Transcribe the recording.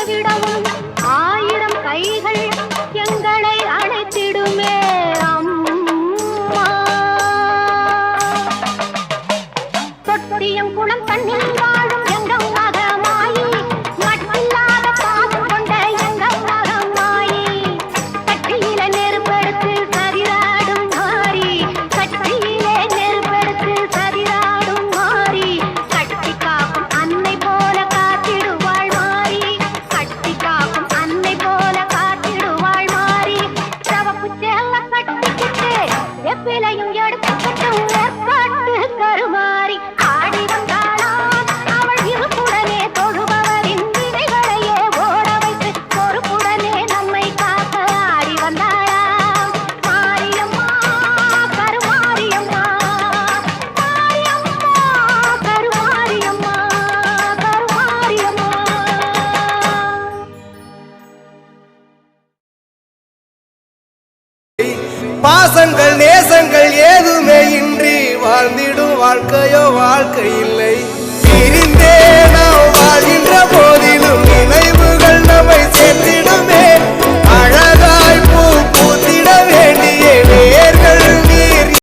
விடவும் 1000 கைகள் எங்களை அழைத்திடுமே அம்மா. தொட்டியம் குளம் தண்ணில் வாழும் எங்கள் மகமாயி, மட்டில்லாத பாசம் கொண்ட எங்கள் மகமாயி, கட்டியில நெருப்படுத்து சரிராடும் மாறி, கட்டியிலே நெருப்படுத்து சரிராடும் மாறி, கட்டி காக்கும் அன்னை போல காத்திடுவாள் மாறி, கட்டி காக்கும் அன்னை போல காத்திடுவாள் மாறி. சவப்பு சேல கட்டிக்கிட்டு எப்பிலையும் எடுத்துக்கிட்டும் ஏற்பாட்டு கருமாறி ஆடி வந்தாளாம். அவள் இருப்புடனே தொழுபவரின் வினைகளையே ஓட வைத்து பொறுப்புடனே நம்மை காக்க ஆடி வந்தாளாம். மாரியம்மா கருமாரியம்மா, மாரியம்மா கருமாரியம்மா, கருமாரியம்மா. பாசங்கள் நேசங்கள் ஏதுமே இன்றி வாழ்ந்திடும் வாழ்க்கையோ வாழ்க்கை இல்லை. பிரிந்தே நாம் வாழ்கின்ற போதிலும் நினைவு